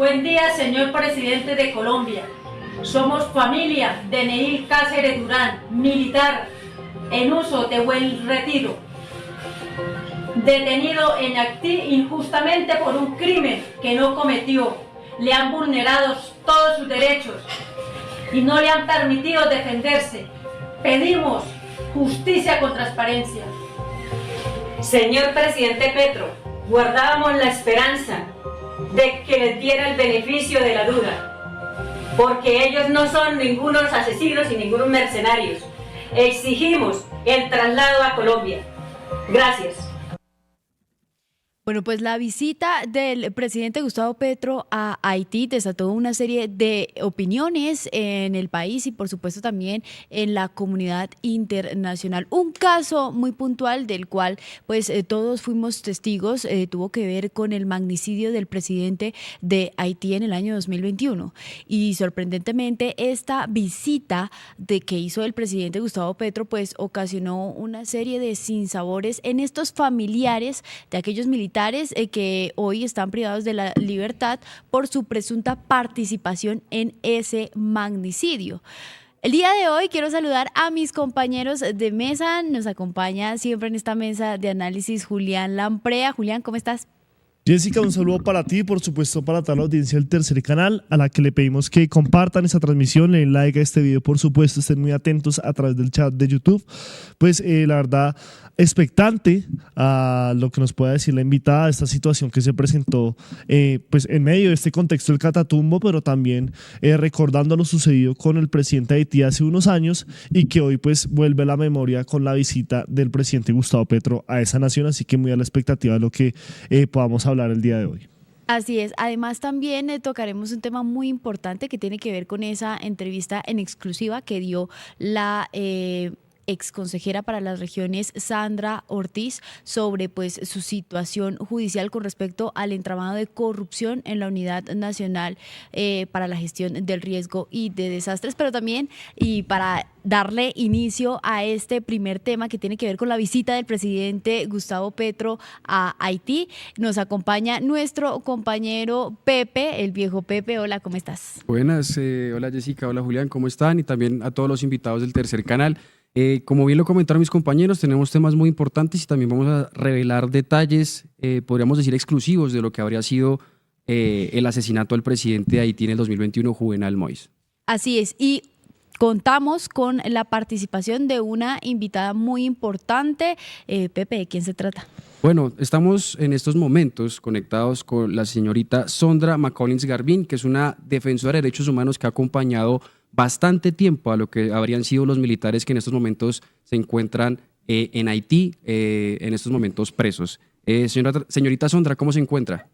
Buen día, señor presidente de Colombia. Somos familia de Neil Cáceres Durán, militar en uso de buen retiro, detenido en Haití injustamente por un crimen que no cometió. Le han vulnerado todos sus derechos y no le han permitido defenderse. Pedimos justicia con transparencia. Señor presidente Petro, guardábamos la esperanza de que les diera el beneficio de la duda, porque ellos no son ningunos asesinos y ningunos mercenarios. Exigimos el traslado a Colombia. Gracias. Bueno, pues la visita del presidente Gustavo Petro a Haití desató una serie de opiniones en el país y por supuesto también en la comunidad internacional. Un caso muy puntual del cual pues todos fuimos testigos tuvo que ver con el magnicidio del presidente de Haití en el año 2021. Y sorprendentemente esta visita que hizo el presidente Gustavo Petro pues ocasionó una serie de sinsabores en estos familiares de aquellos militares que hoy están privados de la libertad por su presunta participación en ese magnicidio. El día de hoy quiero saludar a mis compañeros de mesa. Nos acompaña siempre en esta mesa de análisis Julián Lamprea. Julián, ¿cómo estás? Jessica, un saludo para ti y por supuesto para toda la audiencia del Tercer Canal, a la que le pedimos que compartan esta transmisión, le den like a este video, por supuesto, estén muy atentos a través del chat de YouTube. Pues la verdad, expectante a lo que nos pueda decir la invitada, esta situación que se presentó pues en medio de este contexto del Catatumbo, pero también recordando lo sucedido con el presidente de Haití hace unos años y que hoy pues vuelve a la memoria con la visita del presidente Gustavo Petro a esa nación, así que muy a la expectativa de lo que podamos hablar el día de hoy. Así es. Además también tocaremos un tema muy importante que tiene que ver con esa entrevista en exclusiva que dio la ex consejera para las regiones Sandra Ortiz sobre pues su situación judicial con respecto al entramado de corrupción en la Unidad Nacional para la Gestión del Riesgo y de Desastres, pero también y para darle inicio a este primer tema que tiene que ver con la visita del presidente Gustavo Petro a Haití, nos acompaña nuestro compañero Pepe, el viejo Pepe. Hola, ¿cómo estás? Buenas, hola Jessica, hola Julián, ¿cómo están? Y también a todos los invitados del Tercer Canal. Como bien lo comentaron mis compañeros, tenemos temas muy importantes y también vamos a revelar detalles, podríamos decir exclusivos, de lo que habría sido el asesinato del presidente de Haití en el 2021, Juvenal Moïse. Así es, y contamos con la participación de una invitada muy importante. Pepe, ¿de quién se trata? Bueno, estamos en estos momentos conectados con la señorita Sondra McCollins Garbin, que es una defensora de derechos humanos que ha acompañado bastante tiempo a lo que habrían sido los militares que en estos momentos se encuentran en Haití, en estos momentos presos. Señorita Sondra, ¿cómo se encuentra?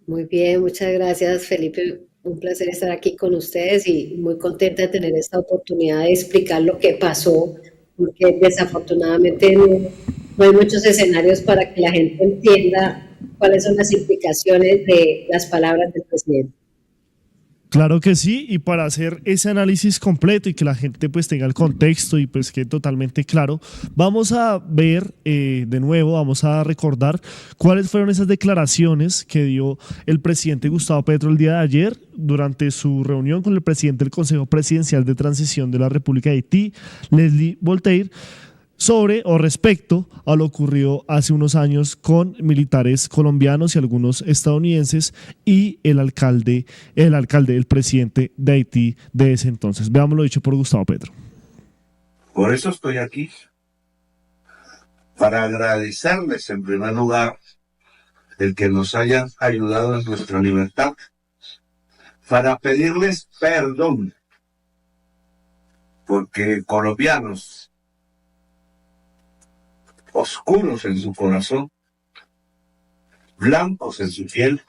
Muy bien, muchas gracias, Felipe. Un placer estar aquí con ustedes y muy contenta de tener esta oportunidad de explicar lo que pasó, porque desafortunadamente no hay muchos escenarios para que la gente entienda cuáles son las implicaciones de las palabras del presidente. Claro que sí, y para hacer ese análisis completo y que la gente pues tenga el contexto y pues quede totalmente claro, vamos a ver de nuevo, vamos a recordar cuáles fueron esas declaraciones que dio el presidente Gustavo Petro el día de ayer durante su reunión con el presidente del Consejo Presidencial de Transición de la República de Haití, Leslie Voltaire, sobre o respecto a lo ocurrido hace unos años con militares colombianos y algunos estadounidenses y el presidente de Haití de ese entonces. Veamos lo dicho por Gustavo Petro. Por eso estoy aquí, para agradecerles en primer lugar el que nos hayan ayudado en nuestra libertad, para pedirles perdón, porque colombianos oscuros en su corazón, blancos en su piel,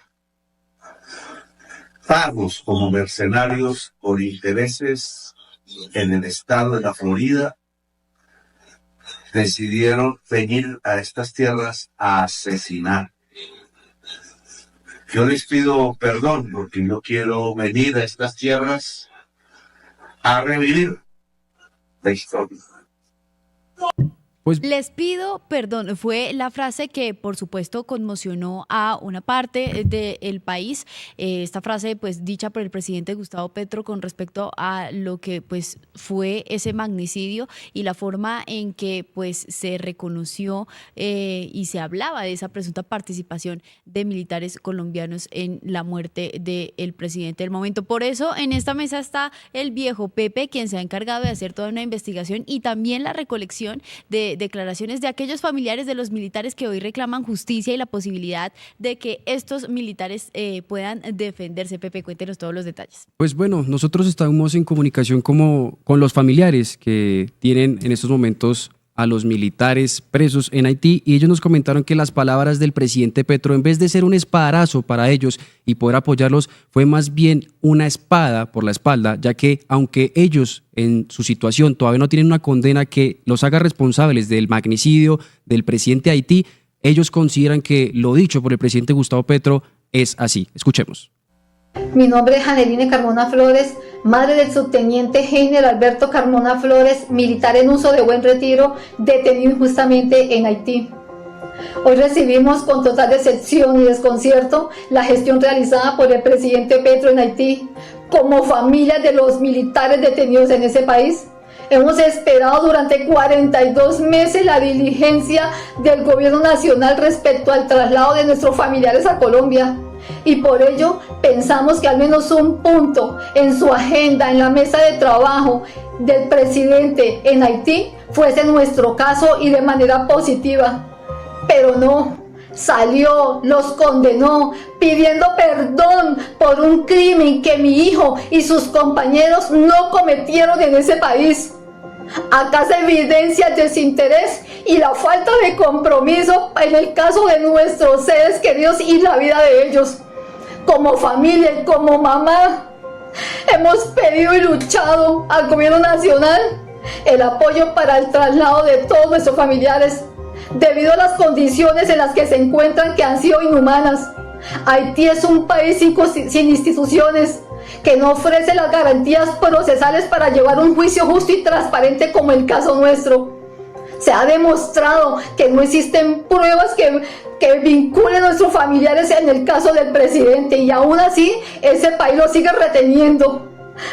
pagos como mercenarios por intereses en el estado de la Florida, decidieron venir a estas tierras a asesinar. Yo les pido perdón porque no quiero venir a estas tierras a revivir la historia. Pues Les pido perdón, fue la frase que por supuesto conmocionó a una parte del país. Esta frase pues dicha por el presidente Gustavo Petro con respecto a lo que pues fue ese magnicidio y la forma en que pues se reconoció y se hablaba de esa presunta participación de militares colombianos en la muerte del presidente del momento. Por eso en esta mesa está el viejo Pepe, quien se ha encargado de hacer toda una investigación y también la recolección de declaraciones de aquellos familiares de los militares que hoy reclaman justicia y la posibilidad de que estos militares puedan defenderse. Pepe, cuéntenos todos los detalles. Pues bueno, nosotros estamos en comunicación como con los familiares que tienen en estos momentos a los militares presos en Haití y ellos nos comentaron que las palabras del presidente Petro, en vez de ser un espadazo para ellos y poder apoyarlos, fue más bien una espada por la espalda, ya que aunque ellos en su situación todavía no tienen una condena que los haga responsables del magnicidio del presidente de Haití, ellos consideran que lo dicho por el presidente Gustavo Petro es así. Escuchemos. Mi nombre es Janeline Carmona Flores, madre del subteniente Heiner Alberto Carmona Flores, militar en uso de buen retiro, detenido injustamente en Haití. Hoy recibimos con total decepción y desconcierto la gestión realizada por el presidente Petro en Haití. Como familia de los militares detenidos en ese país, hemos esperado durante 42 meses la diligencia del gobierno nacional respecto al traslado de nuestros familiares a Colombia. Y por ello pensamos que al menos un punto en su agenda, en la mesa de trabajo del presidente en Haití, fuese nuestro caso y de manera positiva. Pero no, salió, los condenó, pidiendo perdón por un crimen que mi hijo y sus compañeros no cometieron en ese país. Acá se evidencia el desinterés y la falta de compromiso en el caso de nuestros seres queridos y la vida de ellos. Como familia y como mamá, hemos pedido y luchado al gobierno nacional el apoyo para el traslado de todos nuestros familiares, debido a las condiciones en las que se encuentran que han sido inhumanas. Haití es un país sin instituciones, que no ofrece las garantías procesales para llevar un juicio justo y transparente como el caso nuestro. Se ha demostrado que no existen pruebas que vinculen a nuestros familiares en el caso del presidente y aún así ese país lo sigue reteniendo.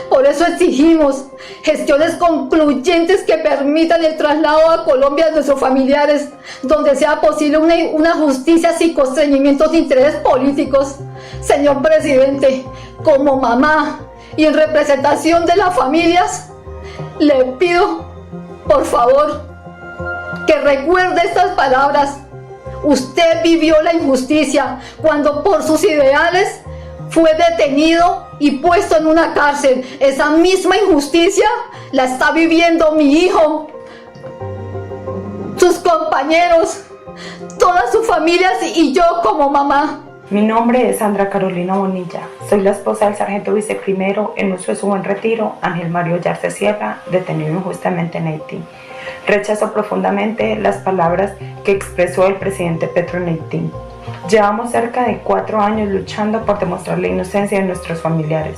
Por eso exigimos gestiones concluyentes que permitan el traslado a Colombia de nuestros familiares, donde sea posible una justicia sin constreñimientos de intereses políticos. Señor presidente, como mamá y en representación de las familias, le pido, por favor, que recuerde estas palabras. Usted vivió la injusticia cuando por sus ideales fue detenido y puesto en una cárcel. Esa misma injusticia la está viviendo mi hijo, sus compañeros, todas sus familias y yo como mamá. Mi nombre es Sandra Carolina Bonilla. Soy la esposa del sargento viceprimero en uso de su buen retiro, Ángel Mario Yarse Sierra, detenido injustamente en Haití. Rechazo profundamente las palabras que expresó el presidente Petro en Haití. Llevamos cerca de 4 años luchando por demostrar la inocencia de nuestros familiares.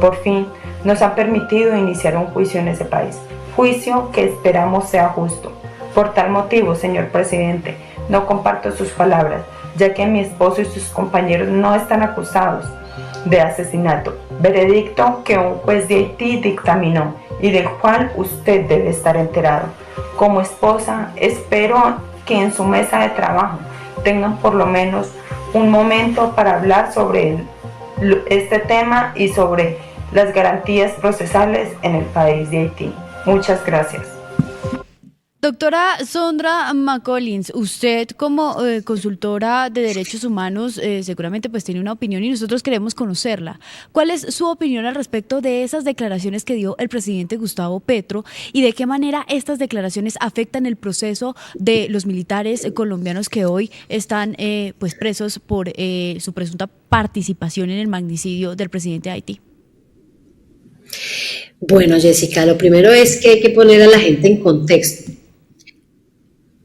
Por fin, nos han permitido iniciar un juicio en ese país. Juicio que esperamos sea justo. Por tal motivo, señor presidente, no comparto sus palabras, ya que mi esposo y sus compañeros no están acusados de asesinato. Veredicto que un juez de Haití dictaminó y del cual usted debe estar enterado. Como esposa, espero que en su mesa de trabajo tengan por lo menos un momento para hablar sobre este tema y sobre las garantías procesales en el país de Haití. Muchas gracias. Doctora Sondra McCollins, usted como consultora de derechos humanos seguramente pues tiene una opinión y nosotros queremos conocerla. ¿Cuál es su opinión al respecto de esas declaraciones que dio el presidente Gustavo Petro y de qué manera estas declaraciones afectan el proceso de los militares colombianos que hoy están pues presos por su presunta participación en el magnicidio del presidente de Haití? Bueno, Jessica, lo primero es que hay que poner a la gente en contexto.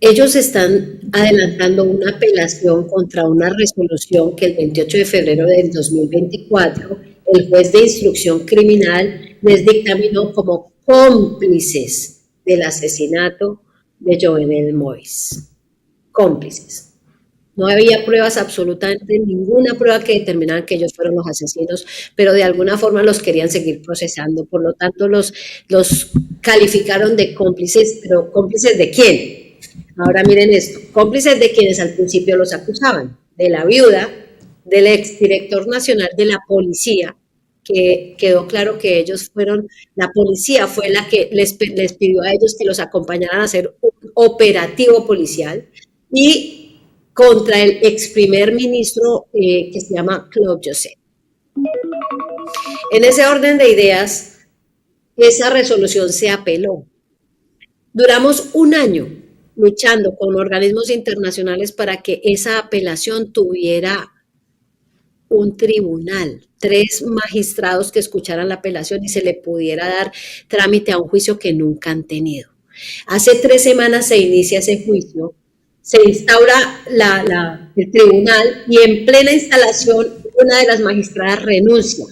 Ellos están adelantando una apelación contra una resolución que el 28 de febrero del 2024 el juez de instrucción criminal les dictaminó como cómplices del asesinato de Jovenel Moïse. Cómplices. No había pruebas, absolutamente ninguna prueba que determinaran que ellos fueron los asesinos, pero de alguna forma los querían seguir procesando. Por lo tanto, los calificaron de cómplices, pero ¿cómplices de quién? Ahora miren esto, cómplices de quienes al principio los acusaban, de la viuda, del exdirector nacional de la policía, que quedó claro que ellos fueron, la policía fue la que les pidió a ellos que los acompañaran a hacer un operativo policial, y contra el ex primer ministro que se llama Claude Joseph. En ese orden de ideas, esa resolución se apeló. Duramos un año luchando con organismos internacionales para que esa apelación tuviera un tribunal, 3 magistrados que escucharan la apelación y se le pudiera dar trámite a un juicio que nunca han tenido. Hace 3 semanas se inicia ese juicio, se instaura el tribunal y en plena instalación una de las magistradas renuncia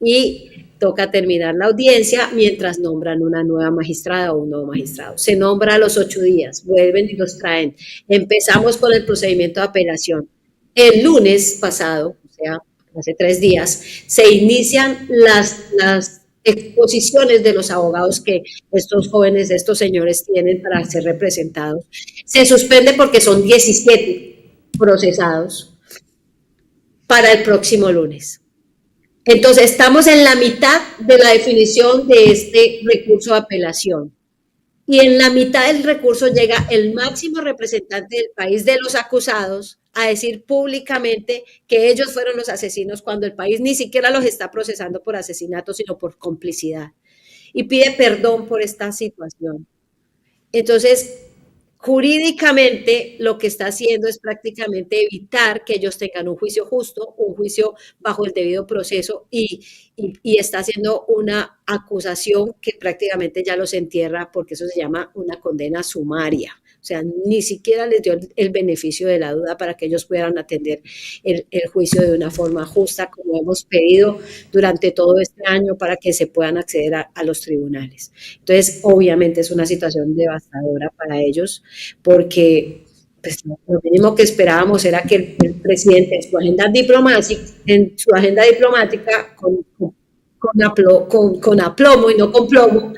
y toca terminar la audiencia mientras nombran una nueva magistrada o un nuevo magistrado. Se nombra a los 8 días, vuelven y los traen. Empezamos con el procedimiento de apelación. El lunes pasado, o sea, hace 3 días, se inician las exposiciones de los abogados que estos jóvenes, estos señores tienen para ser representados. Se suspende porque son 17 procesados para el próximo lunes. Entonces, estamos en la mitad de la definición de este recurso de apelación. Y en la mitad del recurso llega el máximo representante del país de los acusados a decir públicamente que ellos fueron los asesinos cuando el país ni siquiera los está procesando por asesinato, sino por complicidad. Y pide perdón por esta situación. Entonces, jurídicamente lo que está haciendo es prácticamente evitar que ellos tengan un juicio justo, un juicio bajo el debido proceso y está haciendo una acusación que prácticamente ya los entierra porque eso se llama una condena sumaria. O sea, ni siquiera les dio el beneficio de la duda para que ellos puedan atender el juicio de una forma justa, como hemos pedido durante todo este año para que se puedan acceder a los tribunales. Entonces, obviamente es una situación devastadora para ellos porque pues, lo mínimo que esperábamos era que el presidente en su agenda diplomática con aplomo y no con plomo,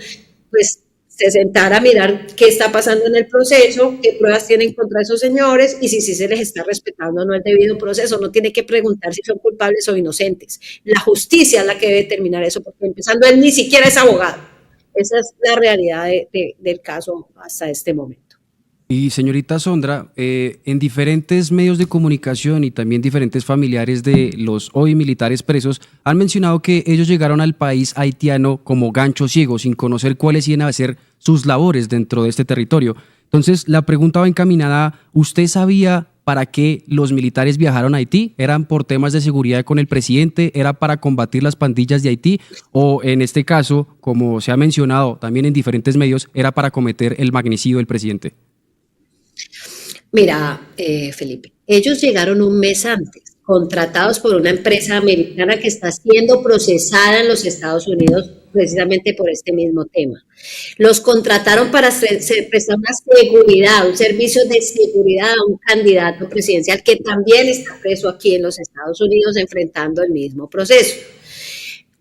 pues se sentara a mirar qué está pasando en el proceso, qué pruebas tienen contra esos señores y si se les está respetando o no el debido proceso. No tiene que preguntar si son culpables o inocentes. La justicia es la que debe determinar eso, porque empezando él ni siquiera es abogado. Esa es la realidad del caso hasta este momento. Y señorita Sondra, en diferentes medios de comunicación y también diferentes familiares de los hoy militares presos han mencionado que ellos llegaron al país haitiano como gancho ciego, sin conocer cuáles iban a ser sus labores dentro de este territorio. Entonces, la pregunta va encaminada, ¿usted sabía para qué los militares viajaron a Haití? ¿Eran por temas de seguridad con el presidente? ¿Era para combatir las pandillas de Haití? ¿O en este caso, como se ha mencionado también en diferentes medios, era para cometer el magnicidio del presidente? Mira, Felipe, ellos llegaron un mes antes, contratados por una empresa americana que está siendo procesada en los Estados Unidos precisamente por este mismo tema. Los contrataron para prestar una seguridad, un servicio de seguridad a un candidato presidencial que también está preso aquí en los Estados Unidos enfrentando el mismo proceso.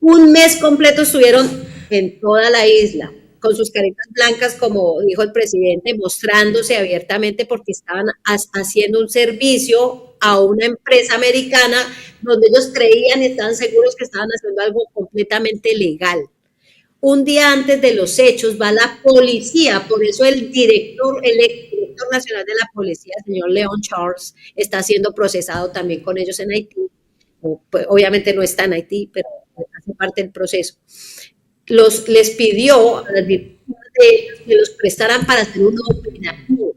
Un mes completo estuvieron en toda la isla, con sus caritas blancas, como dijo el presidente, mostrándose abiertamente porque estaban haciendo un servicio a una empresa americana donde ellos creían y estaban seguros que estaban haciendo algo completamente legal. Un día antes de los hechos va la policía, por eso el exdirector nacional de la policía, el señor Leon Charles, está siendo procesado también con ellos en Haití. Pues, obviamente no está en Haití, pero hace parte del proceso. Les pidió a las víctimas de ellos que los prestaran para hacer un operativo,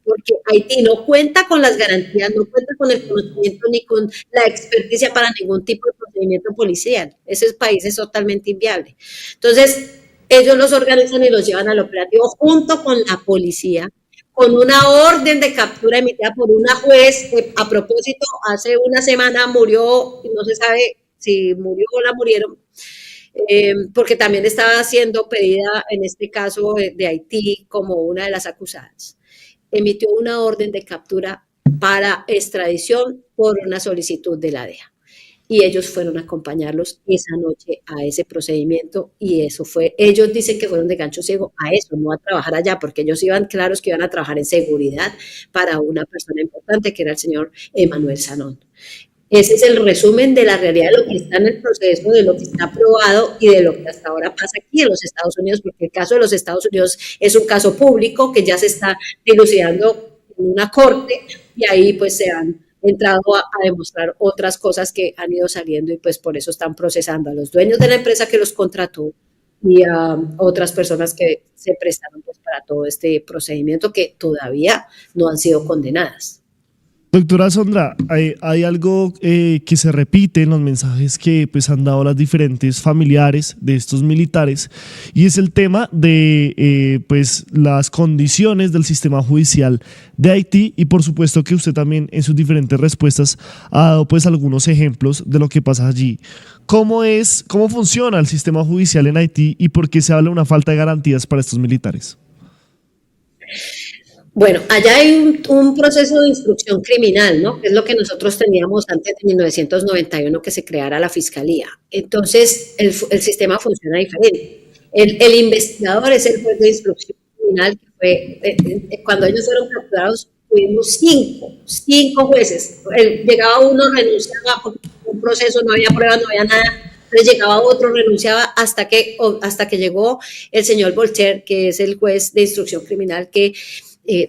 porque Haití no cuenta con las garantías, no cuenta con el conocimiento ni con la experticia para ningún tipo de procedimiento policial. Ese país es totalmente inviable. Entonces, ellos los organizan y los llevan al operativo junto con la policía, con una orden de captura emitida por una juez que, a propósito, hace una semana murió, no se sabe si murió o la murieron, porque también estaba siendo pedida, en este caso de Haití, como una de las acusadas. Emitió una orden de captura para extradición por una solicitud de la DEA. Y ellos fueron a acompañarlos esa noche a ese procedimiento y eso fue, ellos dicen que fueron de gancho ciego a eso, no a trabajar allá, porque ellos iban claros que iban a trabajar en seguridad para una persona importante que era el señor Emanuel Sanón. Ese es el resumen de la realidad de lo que está en el proceso, de lo que está aprobado y de lo que hasta ahora pasa aquí en los Estados Unidos, porque el caso de los Estados Unidos es un caso público que ya se está dilucidando en una corte y ahí pues se han entrado a demostrar otras cosas que han ido saliendo y pues por eso están procesando a los dueños de la empresa que los contrató y a otras personas que se prestaron pues para todo este procedimiento que todavía no han sido condenadas. Doctora Sondra, hay algo que se repite en los mensajes que pues, han dado las diferentes familiares de estos militares y es el tema de pues, las condiciones del sistema judicial de Haití y por supuesto que usted también en sus diferentes respuestas ha dado pues, algunos ejemplos de lo que pasa allí. ¿Cómo funciona el sistema judicial en Haití y por qué se habla de una falta de garantías para estos militares? Bueno, allá hay un proceso de instrucción criminal, ¿no? Que es lo que nosotros teníamos antes de 1991 que se creara la fiscalía. Entonces, el sistema funciona diferente. El investigador es el juez de instrucción criminal que fue, cuando ellos fueron capturados, tuvimos cinco jueces. Llegaba uno, renunciaba porque un proceso, no había pruebas, no había nada. Entonces llegaba otro, renunciaba hasta que llegó el señor Voltaire, que es el juez de instrucción criminal que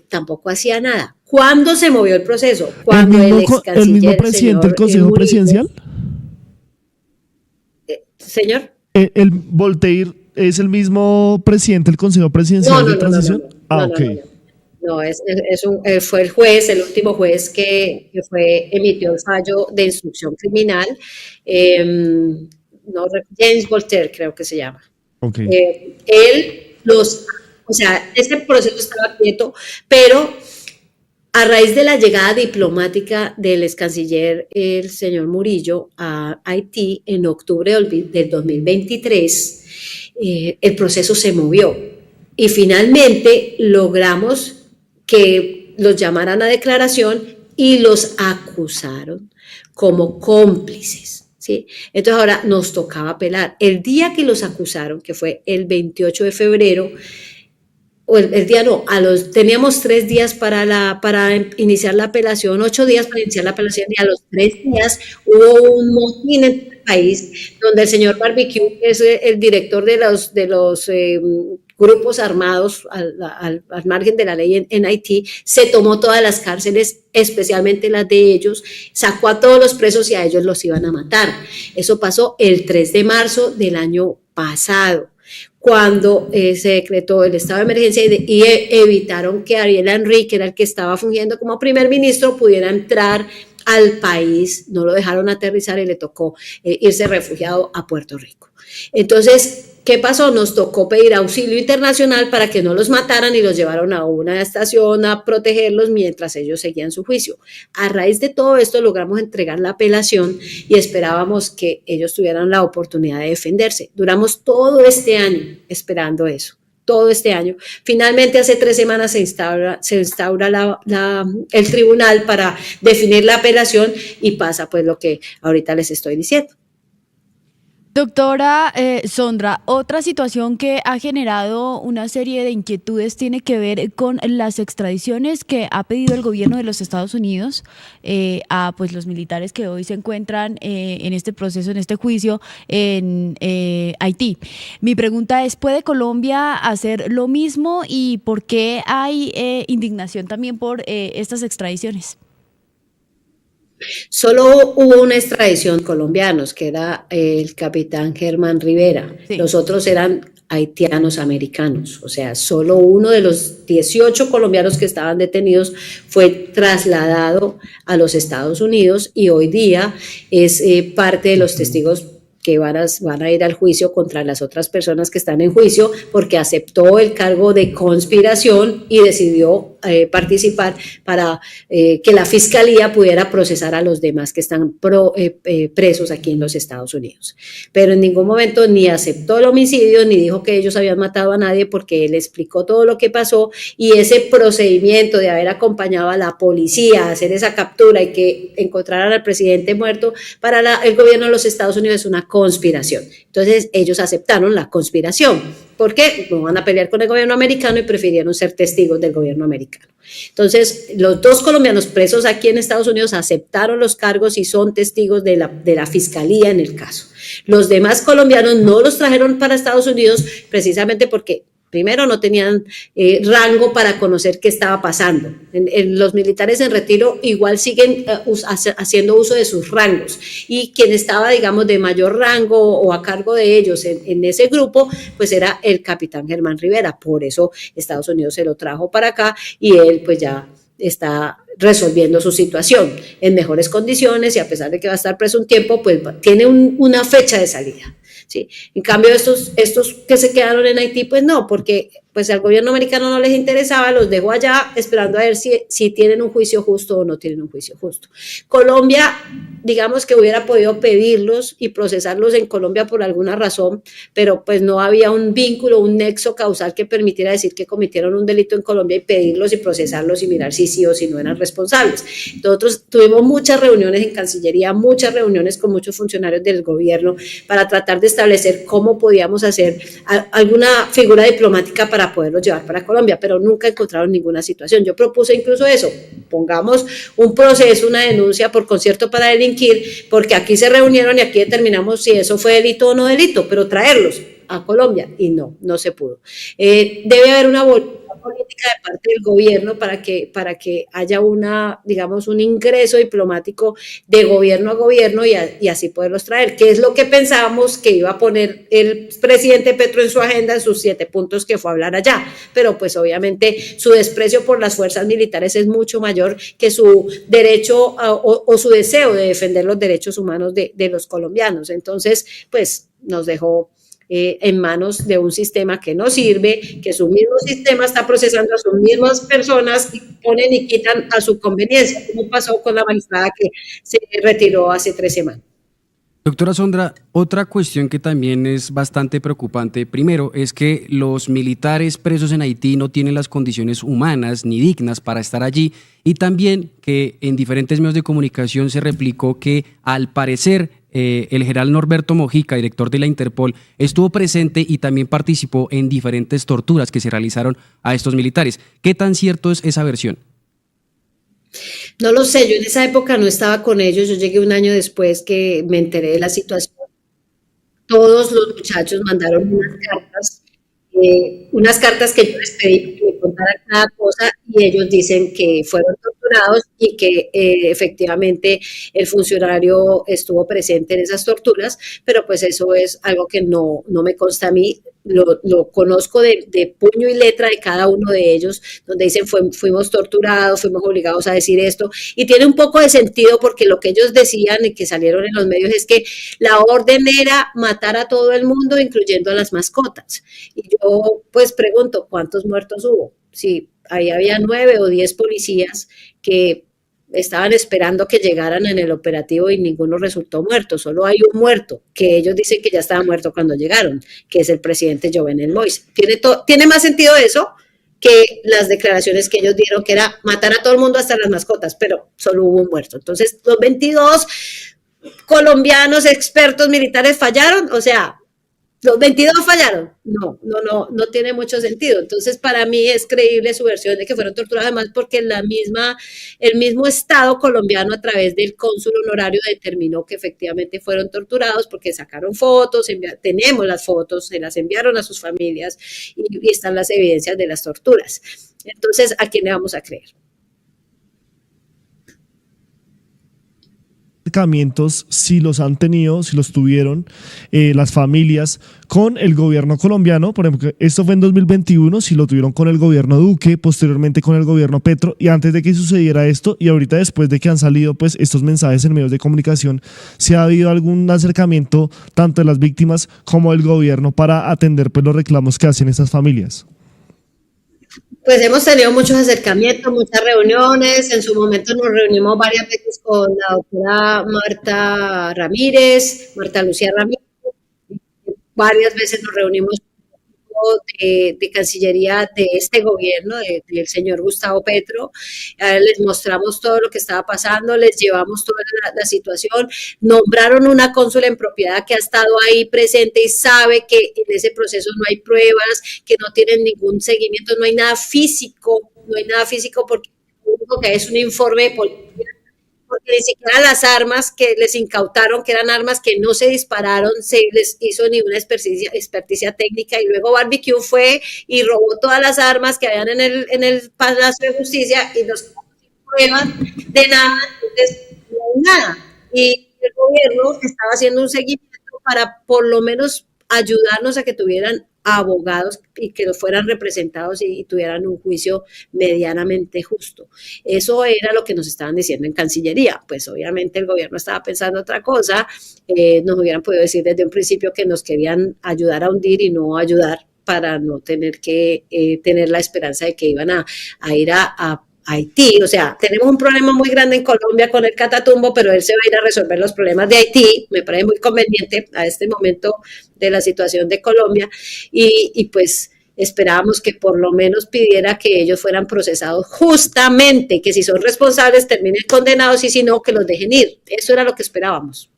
tampoco hacía nada. ¿Cuándo se movió el proceso? Cuando el ex canciller, ¿El mismo presidente del Consejo Presidencial? ¿Señor? ¿El Voltaire es el mismo presidente del Consejo Presidencial de Transición? No, fue el juez, el último juez que emitió el fallo de instrucción criminal. James Voltaire creo que se llama. Okay. Ese proceso estaba quieto, pero a raíz de la llegada diplomática del ex canciller, el señor Murillo, a Haití en octubre del 2023, el proceso se movió y finalmente logramos que los llamaran a declaración y los acusaron como cómplices. ¿Sí? Entonces ahora nos tocaba apelar. El día que los acusaron, que fue el 28 de febrero, teníamos 3 días para iniciar la apelación, 8 días para iniciar la apelación y a los 3 días hubo un motín en el país donde el señor Barbecue, que es el director de los grupos armados al margen de la ley en Haití, se tomó todas las cárceles, especialmente las de ellos, sacó a todos los presos y a ellos los iban a matar. Eso pasó el 3 de marzo del año pasado, cuando se decretó el estado de emergencia y evitaron que Ariel Henry, que era el que estaba fungiendo como primer ministro, pudiera entrar al país. No lo dejaron aterrizar y le tocó irse refugiado a Puerto Rico. Entonces, ¿qué pasó? Nos tocó pedir auxilio internacional para que no los mataran y los llevaron a una estación a protegerlos mientras ellos seguían su juicio. A raíz de todo esto logramos entregar la apelación y esperábamos que ellos tuvieran la oportunidad de defenderse. Duramos todo este año esperando eso. Todo este año. Finalmente, hace 3 semanas se instaura el tribunal para definir la apelación y pasa pues lo que ahorita les estoy diciendo. Doctora Sondra, otra situación que ha generado una serie de inquietudes tiene que ver con las extradiciones que ha pedido el gobierno de los Estados Unidos a pues, los militares que hoy se encuentran en este proceso, en este juicio en Haití. Mi pregunta es, ¿puede Colombia hacer lo mismo y por qué hay indignación también por estas extradiciones? Solo hubo una extradición colombianos, que era el capitán Germán Rivera. Sí. Los otros eran haitianos americanos. O sea, solo uno de los 18 colombianos que estaban detenidos fue trasladado a los Estados Unidos y hoy día es parte de los testigos que van a ir al juicio contra las otras personas que están en juicio porque aceptó el cargo de conspiración y decidió participar para que la fiscalía pudiera procesar a los demás que están presos aquí en los Estados Unidos. Pero en ningún momento ni aceptó el homicidio ni dijo que ellos habían matado a nadie, porque él explicó todo lo que pasó, y ese procedimiento de haber acompañado a la policía a hacer esa captura y que encontraran al presidente muerto para el gobierno de los Estados Unidos es una conspiración. Entonces ellos aceptaron la conspiración. ¿Por qué? No van a pelear con el gobierno americano y prefirieron ser testigos del gobierno americano. Entonces, los 2 colombianos presos aquí en Estados Unidos aceptaron los cargos y son testigos de la fiscalía en el caso. Los demás colombianos no los trajeron para Estados Unidos precisamente porque primero no tenían rango para conocer qué estaba pasando. Los militares en retiro igual siguen haciendo uso de sus rangos, y quien estaba, digamos, de mayor rango o a cargo de ellos en ese grupo, pues era el capitán Germán Rivera. Por eso Estados Unidos se lo trajo para acá y él pues ya está resolviendo su situación en mejores condiciones, y a pesar de que va a estar preso un tiempo, pues tiene una fecha de salida. ¿Sí? En cambio, estos que se quedaron en Haití, pues no, porque pues al gobierno americano no les interesaba, los dejó allá esperando a ver si tienen un juicio justo o no tienen un juicio justo. Colombia, digamos que hubiera podido pedirlos y procesarlos en Colombia por alguna razón, pero pues no había un vínculo, un nexo causal que permitiera decir que cometieron un delito en Colombia y pedirlos y procesarlos y mirar si sí o si no eran responsables. Nosotros tuvimos muchas reuniones en Cancillería, muchas reuniones con muchos funcionarios del gobierno para tratar de establecer cómo podíamos hacer alguna figura diplomática para poderlos llevar para Colombia, pero nunca encontraron ninguna situación. Yo propuse incluso eso, pongamos un proceso, una denuncia por concierto para delinquir, porque aquí se reunieron y aquí determinamos si eso fue delito o no delito, pero traerlos a Colombia, y no se pudo. Debe haber una voluntad política de parte del gobierno para que haya digamos, un ingreso diplomático de gobierno a gobierno y así poderlos traer, que es lo que pensábamos que iba a poner el presidente Petro en su agenda, en sus 7 puntos que fue a hablar allá, pero pues obviamente su desprecio por las fuerzas militares es mucho mayor que su derecho o su deseo de defender los derechos humanos de los colombianos. Entonces, pues nos dejó en manos de un sistema que no sirve, que su mismo sistema está procesando a sus mismas personas y ponen y quitan a su conveniencia, como pasó con la magistrada que se retiró hace 3 semanas. Doctora Sondra, otra cuestión que también es bastante preocupante, primero, es que los militares presos en Haití no tienen las condiciones humanas ni dignas para estar allí, y también que en diferentes medios de comunicación se replicó que al parecer el general Norberto Mojica, director de la Interpol, estuvo presente y también participó en diferentes torturas que se realizaron a estos militares. ¿Qué tan cierto es esa versión? No lo sé, yo en esa época no estaba con ellos, yo llegué un año después que me enteré de la situación. Todos los muchachos mandaron unas cartas que yo les pedí que me contaran cada cosa, y ellos dicen que fueron torturados y que efectivamente el funcionario estuvo presente en esas torturas, pero pues eso es algo que no me consta a mí. Lo conozco de puño y letra de cada uno de ellos, donde dicen fuimos torturados, fuimos obligados a decir esto, y tiene un poco de sentido porque lo que ellos decían y que salieron en los medios es que la orden era matar a todo el mundo, incluyendo a las mascotas. Y yo pues pregunto, ¿cuántos muertos hubo? Sí, ahí había 9 o 10 policías que estaban esperando que llegaran en el operativo y ninguno resultó muerto, solo hay un muerto, que ellos dicen que ya estaba muerto cuando llegaron, que es el presidente Jovenel Moïse. Tiene más sentido eso que las declaraciones que ellos dieron, que era matar a todo el mundo hasta las mascotas, pero solo hubo un muerto. Entonces, los 22 colombianos expertos militares fallaron, o sea, ¿los 22 fallaron? No tiene mucho sentido. Entonces, para mí es creíble su versión de que fueron torturados, además porque el mismo Estado colombiano, a través del cónsul honorario, determinó que efectivamente fueron torturados porque sacaron fotos, tenemos las fotos, se las enviaron a sus familias y están las evidencias de las torturas. Entonces, ¿a quién le vamos a creer? acercamientos, si los han tenido, si los tuvieron las familias con el gobierno colombiano. Por ejemplo, esto fue en 2021, si lo tuvieron con el gobierno Duque, posteriormente con el gobierno Petro, y antes de que sucediera esto, y ahorita después de que han salido pues estos mensajes en medios de comunicación, si ha habido algún acercamiento tanto de las víctimas como del gobierno para atender pues los reclamos que hacen estas familias. Pues hemos tenido muchos acercamientos, muchas reuniones. En su momento nos reunimos varias veces con la doctora Marta Lucía Ramírez. Varias veces nos reunimos de Cancillería de este gobierno, del señor Gustavo Petro. Les mostramos todo lo que estaba pasando, les llevamos toda la situación. Nombraron una cónsula en propiedad que ha estado ahí presente y sabe que en ese proceso no hay pruebas, que no tienen ningún seguimiento, no hay nada físico porque lo único que hay es un informe de policía, porque ni siquiera las armas que les incautaron, que eran armas que no se dispararon, se les hizo ni una experticia técnica, y luego Barbecue fue y robó todas las armas que habían en el Palacio de Justicia y nos pruebas de nada, entonces no hay nada. Y el gobierno estaba haciendo un seguimiento para por lo menos ayudarnos a que tuvieran abogados y que los fueran representados y tuvieran un juicio medianamente justo. Eso era lo que nos estaban diciendo en Cancillería. Pues obviamente el gobierno estaba pensando otra cosa. Nos hubieran podido decir desde un principio que nos querían ayudar a hundir y no ayudar, para no tener que tener la esperanza de que iban a ir a Haití. O sea, tenemos un problema muy grande en Colombia con el Catatumbo, pero él se va a ir a resolver los problemas de Haití. Me parece muy conveniente a este momento de la situación de Colombia, y pues esperábamos que por lo menos pidiera que ellos fueran procesados justamente, que si son responsables terminen condenados, y si no, que los dejen ir. Eso era lo que esperábamos.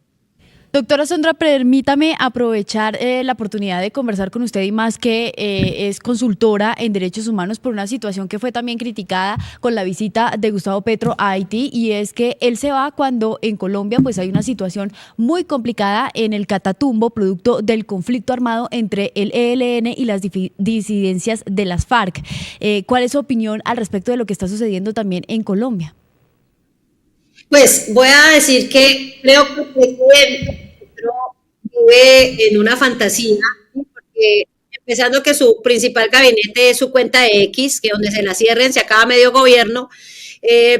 Doctora Sondra, permítame aprovechar la oportunidad de conversar con usted, y más que es consultora en derechos humanos, por una situación que fue también criticada con la visita de Gustavo Petro a Haití, y es que él se va cuando en Colombia pues hay una situación muy complicada en el Catatumbo, producto del conflicto armado entre el ELN y las disidencias de las FARC. ¿Cuál es su opinión al respecto de lo que está sucediendo también en Colombia? Pues voy a decir que creo que el presidente vive en una fantasía, porque empezando que su principal gabinete es su cuenta de X, que donde se la cierren se acaba medio gobierno.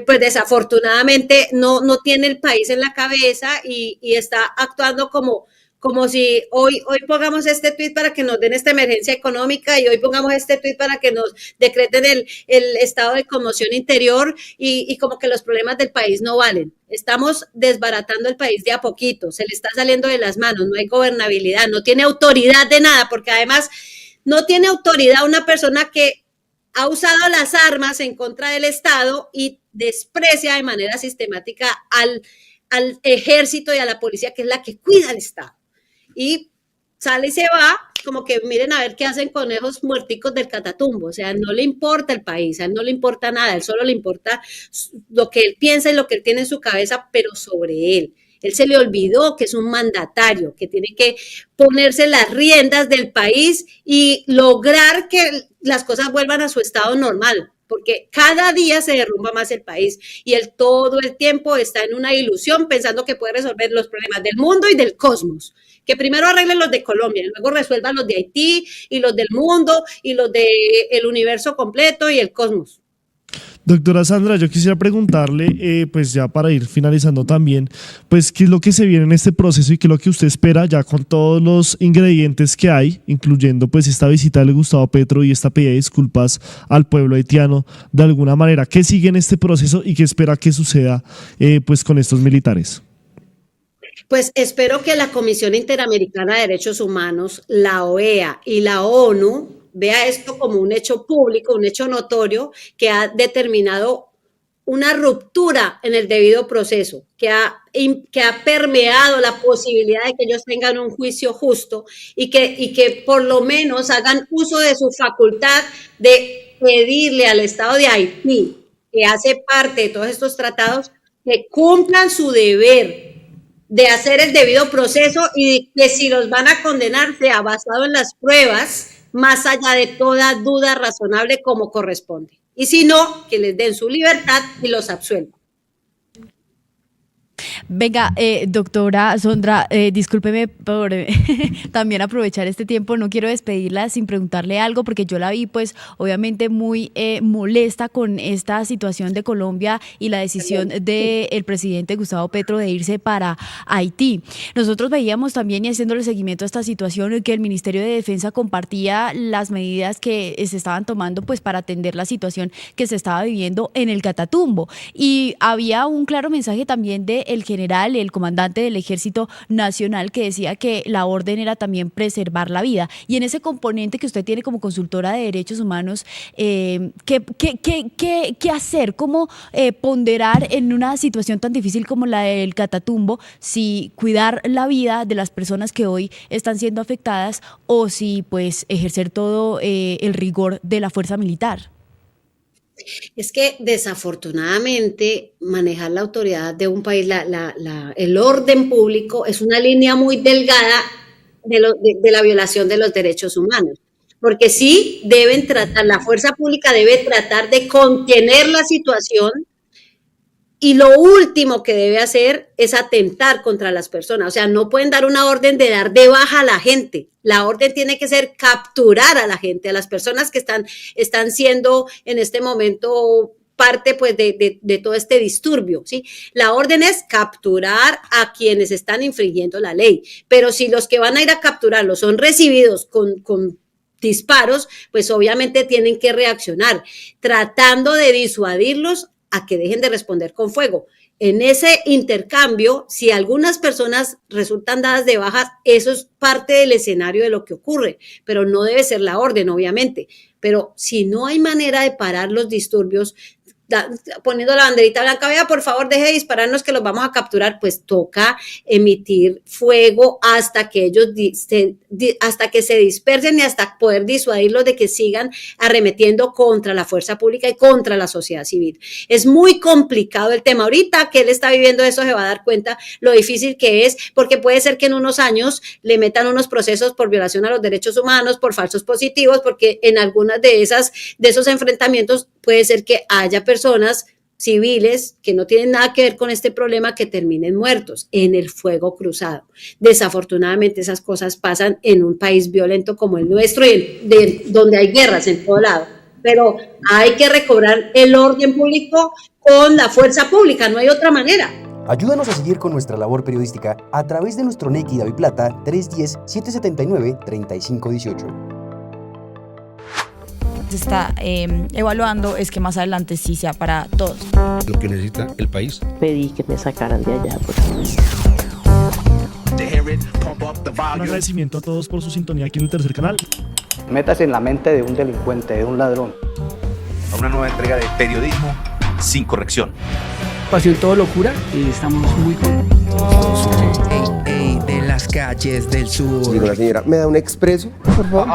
Pues desafortunadamente no tiene el país en la cabeza, y está actuando como si hoy pongamos este tuit para que nos den esta emergencia económica, y hoy pongamos este tuit para que nos decreten el estado de conmoción interior, y como que los problemas del país no valen. Estamos desbaratando el país de a poquito, se le está saliendo de las manos, no hay gobernabilidad, no tiene autoridad de nada, porque además no tiene autoridad una persona que ha usado las armas en contra del Estado y desprecia de manera sistemática al ejército y a la policía, que es la que cuida al Estado. Y sale y se va, como que miren a ver qué hacen con esos muerticos del Catatumbo. O sea, no le importa el país, a él no le importa nada, a él solo le importa lo que él piensa y lo que él tiene en su cabeza, pero sobre él. Él se le olvidó que es un mandatario, que tiene que ponerse las riendas del país y lograr que las cosas vuelvan a su estado normal, porque cada día se derrumba más el país, y él todo el tiempo está en una ilusión pensando que puede resolver los problemas del mundo y del cosmos. Que primero arreglen los de Colombia, y luego resuelvan los de Haití y los del mundo y los del universo completo y el cosmos. Doctora Sandra, yo quisiera preguntarle, pues ya para ir finalizando también, pues qué es lo que se viene en este proceso y qué es lo que usted espera ya con todos los ingredientes que hay, incluyendo pues esta visita de Gustavo Petro y esta pedida de disculpas al pueblo haitiano, de alguna manera. ¿Qué sigue en este proceso y qué espera que suceda pues con estos militares? Pues espero que la Comisión Interamericana de Derechos Humanos, la OEA y la ONU vea esto como un hecho público, un hecho notorio, que ha determinado una ruptura en el debido proceso, que ha permeado la posibilidad de que ellos tengan un juicio justo, y que por lo menos hagan uso de su facultad de pedirle al Estado de Haití, que hace parte de todos estos tratados, que cumplan su deber de hacer el debido proceso, y que si los van a condenar sea basado en las pruebas, más allá de toda duda razonable, como corresponde. Y si no, que les den su libertad y los absuelvan. Venga, doctora Sondra, discúlpeme por también aprovechar este tiempo. No quiero despedirla sin preguntarle algo, porque yo la vi pues obviamente muy molesta con esta situación de Colombia y la decisión del presidente Gustavo Petro de irse para Haití. Nosotros veíamos también, y haciéndole seguimiento a esta situación, que el Ministerio de Defensa compartía las medidas que se estaban tomando pues para atender la situación que se estaba viviendo en el Catatumbo. Y había un claro mensaje también del general, el comandante del Ejército Nacional, que decía que la orden era también preservar la vida. Y en ese componente que usted tiene como consultora de derechos humanos, ¿qué hacer? ¿Cómo ponderar en una situación tan difícil como la del Catatumbo, si cuidar la vida de las personas que hoy están siendo afectadas o si pues ejercer todo el rigor de la fuerza militar? Es que desafortunadamente manejar la autoridad de un país, el orden público, es una línea muy delgada de la violación de los derechos humanos. Porque sí deben tratar, la fuerza pública debe tratar de contener la situación, y lo último que debe hacer es atentar contra las personas. O sea, no pueden dar una orden de dar de baja a la gente. La orden tiene que ser capturar a la gente, a las personas que están siendo en este momento parte pues de todo este disturbio, ¿sí? La orden es capturar a quienes están infringiendo la ley. Pero si los que van a ir a capturarlos son recibidos con disparos, pues obviamente tienen que reaccionar, tratando de disuadirlos a que dejen de responder con fuego. En ese intercambio, si algunas personas resultan dadas de bajas, eso es parte del escenario de lo que ocurre, pero no debe ser la orden, obviamente. Pero si no hay manera de parar los disturbios, poniendo la banderita blanca, vea, por favor, deje de dispararnos que los vamos a capturar, pues toca emitir fuego hasta que ellos hasta que se dispersen y hasta poder disuadirlos de que sigan arremetiendo contra la fuerza pública y contra la sociedad civil. Es muy complicado el tema. Ahorita que él está viviendo eso se va a dar cuenta lo difícil que es, porque puede ser que en unos años le metan unos procesos por violación a los derechos humanos, por falsos positivos, porque en algunas de esos enfrentamientos puede ser que haya personas civiles que no tienen nada que ver con este problema que terminen muertos en el fuego cruzado. Desafortunadamente esas cosas pasan en un país violento como el nuestro y donde hay guerras en todo lado. Pero hay que recobrar el orden público con la fuerza pública, no hay otra manera. Ayúdanos a seguir con nuestra labor periodística a través de nuestro NEC y DaviPlata 310-779-3518. Se está evaluando es que más adelante sí sea para todos. Lo que necesita el país. Pedí que me sacaran de allá. Un agradecimiento a todos por su sintonía aquí en el Tercer Canal. Métase en la mente de un delincuente, de un ladrón. A una nueva entrega de periodismo sin corrección. Pasión todo locura y estamos muy contentos. De las calles del sur. Digo, la señora, ¿me da un expreso, por favor?